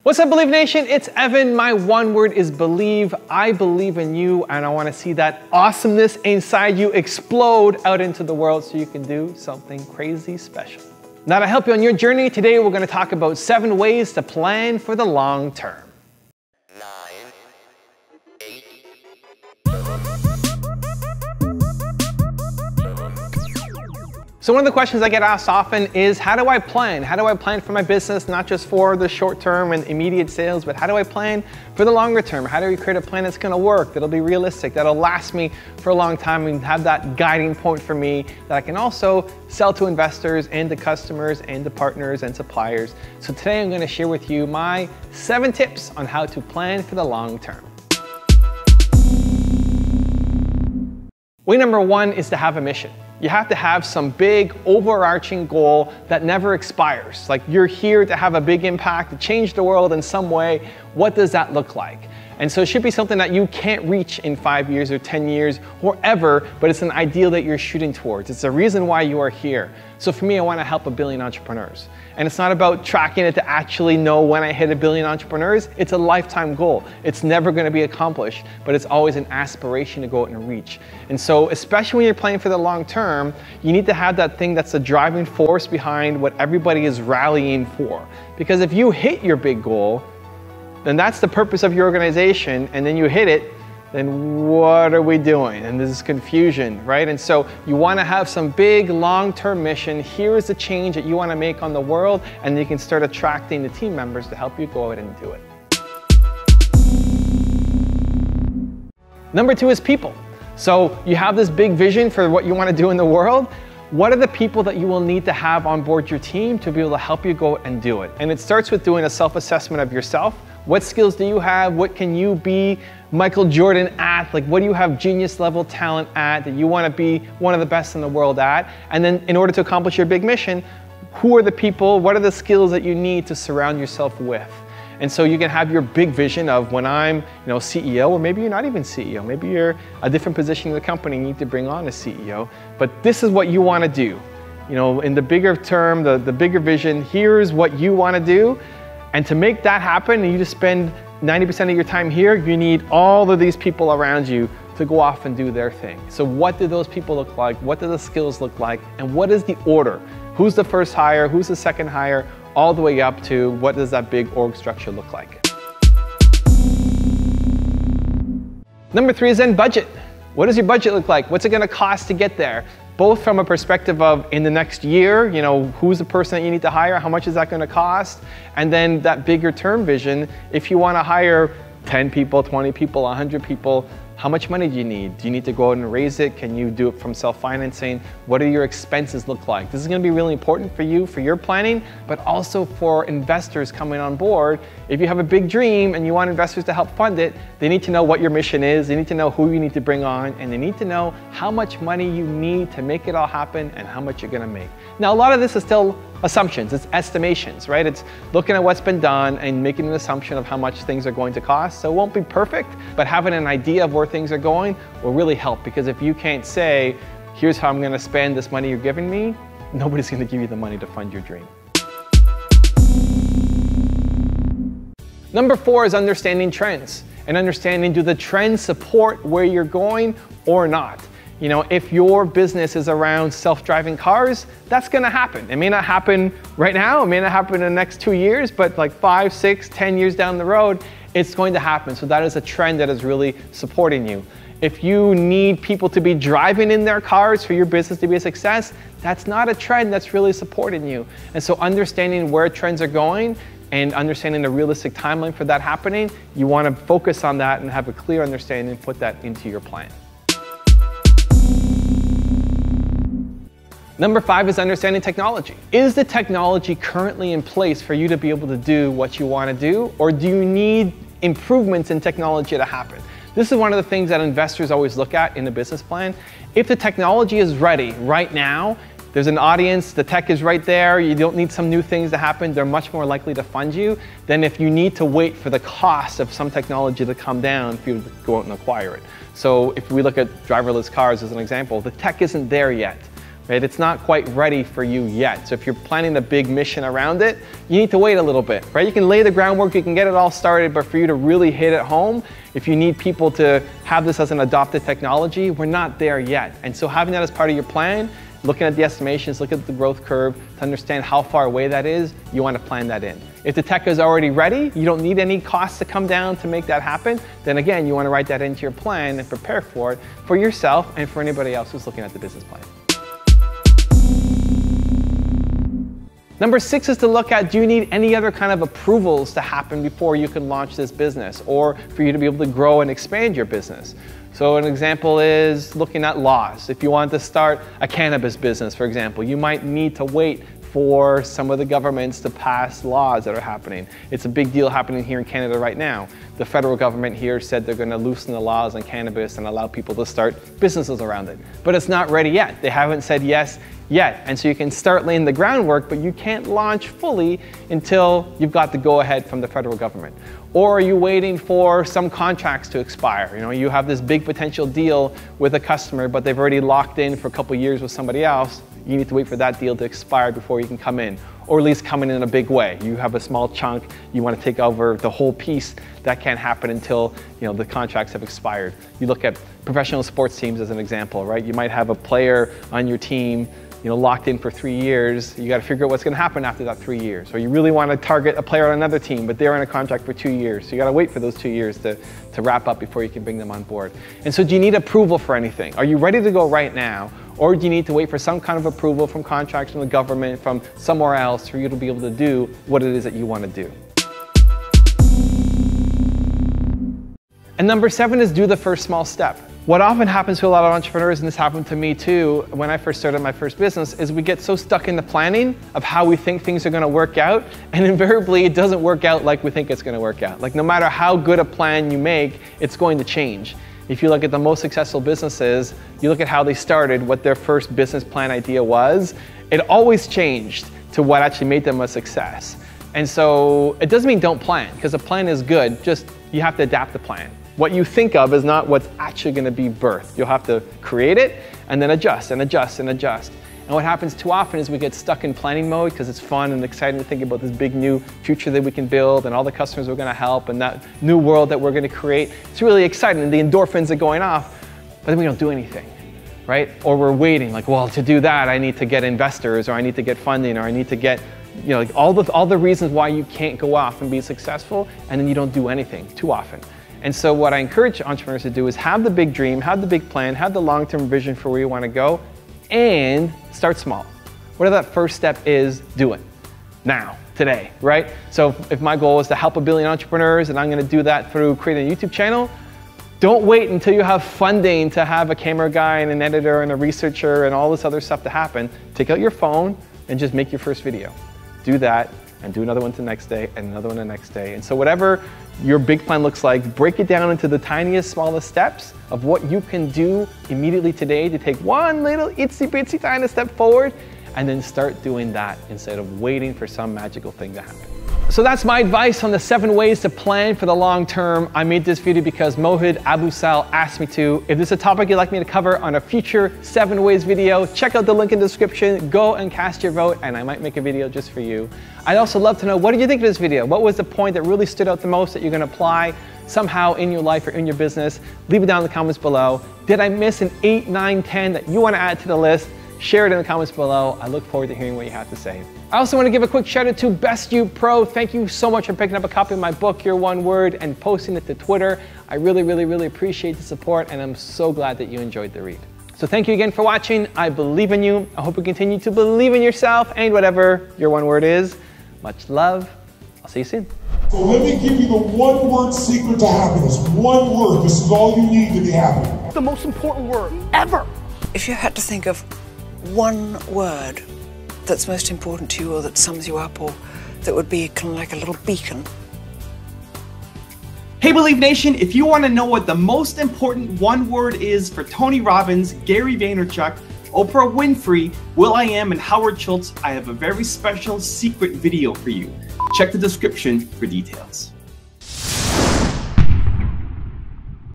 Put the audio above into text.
What's up, Believe Nation? It's Evan. My one word is believe. I believe in you, and I want to see that awesomeness inside you explode out into the world so you can do something crazy special. Now, to help you on your journey, today we're going to talk about 7 ways to plan for the long term. So one of the questions I get asked often is, how do I plan? How do I plan for my business, not just for the short term and immediate sales, but how do I plan for the longer term? How do we create a plan that's gonna work, that'll be realistic, that'll last me for a long time and have that guiding point for me that I can also sell to investors and to customers and to partners and suppliers. So today I'm gonna share with you my 7 tips on how to plan for the long term. Way number 1 is to have a mission. You have to have some big overarching goal that never expires. Like, you're here to have a big impact, to change the world in some way. What does that look like? And so it should be something that you can't reach in 5 years or 10 years or ever, but it's an ideal that you're shooting towards. It's the reason why you are here. So for me, I want to help 1 billion entrepreneurs. And it's not about tracking it to actually know when I hit 1 billion entrepreneurs. It's a lifetime goal. It's never going to be accomplished, but it's always an aspiration to go out and reach. And so especially when you're planning for the long term, you need to have that thing that's the driving force behind what everybody is rallying for. Because if you hit your big goal, then that's the purpose of your organization, and then you hit it, then what are we doing? And this is confusion, right? And so you want to have some big long-term mission. Here is the change that you want to make on the world, and you can start attracting the team members to help you go out and do it. Number 2 is people. So you have this big vision for what you want to do in the world. What are the people that you will need to have on board your team to be able to help you go and do it? And it starts with doing a self-assessment of yourself. What skills do you have? What can you be Michael Jordan at? Like, what do you have genius level talent at that you want to be one of the best in the world at? And then in order to accomplish your big mission, who are the people? What are the skills that you need to surround yourself with? And so you can have your big vision of when I'm, CEO, or maybe you're not even CEO. Maybe you're a different position in the company, you need to bring on a CEO. But this is what you want to do. In the bigger term, the bigger vision, here's what you want to do. And to make that happen, and you just spend 90% of your time here, you need all of these people around you to go off and do their thing. So what do those people look like? What do the skills look like? And what is the order? Who's the first hire? Who's the second hire? All the way up to what does that big org structure look like? Number 3 is then budget. What does your budget look like? What's it going to cost to get there? Both from a perspective of in the next year, who's the person that you need to hire? How much is that going to cost? And then that bigger term vision, if you want to hire 10 people, 20 people, 100 people, how much money do you need? Do you need to go out and raise it? Can you do it from self-financing? What do your expenses look like? This is going to be really important for you, for your planning, but also for investors coming on board. If you have a big dream and you want investors to help fund it, they need to know what your mission is, they need to know who you need to bring on, and they need to know how much money you need to make it all happen and how much you're going to make. Now, a lot of this is still assumptions, it's estimations, right? It's looking at what's been done and making an assumption of how much things are going to cost. So it won't be perfect, but having an idea of where things are going will really help, because if you can't say, here's how I'm going to spend this money you're giving me, nobody's going to give you the money to fund your dream. Number 4 is understanding trends and understanding, do the trends support where you're going or not? If your business is around self-driving cars, that's going to happen. It may not happen right now, it may not happen in the next 2 years, but like 5, 6, 10 years down the road, it's going to happen. So that is a trend that is really supporting you. If you need people to be driving in their cars for your business to be a success, that's not a trend that's really supporting you. And so understanding where trends are going and understanding the realistic timeline for that happening, you want to focus on that and have a clear understanding and put that into your plan. Number 5 is understanding technology. Is the technology currently in place for you to be able to do what you want to do, or do you need improvements in technology to happen? This is one of the things that investors always look at in the business plan. If the technology is ready right now, there's an audience, the tech is right there, you don't need some new things to happen, they're much more likely to fund you than if you need to wait for the cost of some technology to come down for you to go out and acquire it. So if we look at driverless cars as an example, the tech isn't there yet. right? It's not quite ready for you yet. So if you're planning a big mission around it, you need to wait a little bit, right? You can lay the groundwork, you can get it all started, but for you to really hit it home, if you need people to have this as an adopted technology, we're not there yet. And so having that as part of your plan, looking at the estimations, look at the growth curve to understand how far away that is, you want to plan that in. If the tech is already ready, you don't need any costs to come down to make that happen, then again, you want to write that into your plan and prepare for it for yourself and for anybody else who's looking at the business plan. Number 6 is to look at, do you need any other kind of approvals to happen before you can launch this business or for you to be able to grow and expand your business? So an example is looking at laws. If you want to start a cannabis business, for example, you might need to wait for some of the governments to pass laws that are happening. It's a big deal happening here in Canada right now. The federal government here said they're going to loosen the laws on cannabis and allow people to start businesses around it. But it's not ready yet. They haven't said yes yet. And so you can start laying the groundwork, but you can't launch fully until you've got the go-ahead from the federal government. Or are you waiting for some contracts to expire? You know, you have this big potential deal with a customer, but they've already locked in for a couple years with somebody else. You need to wait for that deal to expire before you can come in, or at least come in a big way. You have a small chunk, you want to take over the whole piece. That can't happen until the contracts have expired. You look at professional sports teams as an example, right? You might have a player on your team locked in for 3 years. You got to figure out what's going to happen after that 3 years. Or you really want to target a player on another team, but they're on a contract for 2 years. So you got to wait for those 2 years to wrap up before you can bring them on board. And so do you need approval for anything? Are you ready to go right now? Or do you need to wait for some kind of approval from contracts from the government, from somewhere else for you to be able to do what it is that you want to do? And number 7 is do the first small step. What often happens to a lot of entrepreneurs, and this happened to me too when I first started my first business, is we get so stuck in the planning of how we think things are going to work out, and invariably it doesn't work out like we think it's going to work out. Like no matter how good a plan you make, it's going to change. If you look at the most successful businesses, you look at how they started, what their first business plan idea was, it always changed to what actually made them a success. And so it doesn't mean don't plan, because a plan is good, just you have to adapt the plan. What you think of is not what's actually going to be birthed. You'll have to create it and then adjust and adjust and adjust. And what happens too often is we get stuck in planning mode because it's fun and exciting to think about this big new future that we can build and all the customers we're going to help and that new world that we're going to create. It's really exciting and the endorphins are going off, but then we don't do anything, right? Or we're waiting like, well, to do that, I need to get investors or I need to get funding or I need to get like all the reasons why you can't go off and be successful, and then you don't do anything too often. And so what I encourage entrepreneurs to do is have the big dream, have the big plan, have the long-term vision for where you want to go, and start small. Whatever that first step is, do it now, today, right? So if my goal is to help 1 billion entrepreneurs and I'm going to do that through creating a YouTube channel, don't wait until you have funding to have a camera guy and an editor and a researcher and all this other stuff to happen. Take out your phone and just make your first video. Do that and do another one the next day and another one the next day. And so whatever your big plan looks like, break it down into the tiniest, smallest steps of what you can do immediately today to take one little itsy bitsy tiny step forward, and then start doing that instead of waiting for some magical thing to happen. So that's my advice on the 7 ways to plan for the long term. I made this video because Mohid Abusal asked me to. If this is a topic you'd like me to cover on a future 7 ways video, check out the link in the description, go and cast your vote, and I might make a video just for you. I'd also love to know, what did you think of this video? What was the point that really stood out the most that you're gonna apply somehow in your life or in your business? Leave it down in the comments below. Did I miss an 8, 9, 10 that you wanna add to the list? Share it in the comments below. I look forward to hearing what you have to say. I also want to give a quick shout out to Best You Pro. Thank you so much for picking up a copy of my book, Your One Word, and posting it to Twitter. I really, really, really appreciate the support, and I'm so glad that you enjoyed the read. So thank you again for watching. I believe in you. I hope you continue to believe in yourself and whatever your one word is. Much love. I'll see you soon. So let me give you the one word secret to happiness. One word. This is all you need to be happy. The most important word ever. If you had to think of one word that's most important to you, or that sums you up, or that would be kind of like a little beacon. Hey Believe Nation, if you want to know what the most important one word is for Tony Robbins, Gary Vaynerchuk, Oprah Winfrey, will.i.am, and Howard Schultz, I have a very special secret video for you. Check the description for details.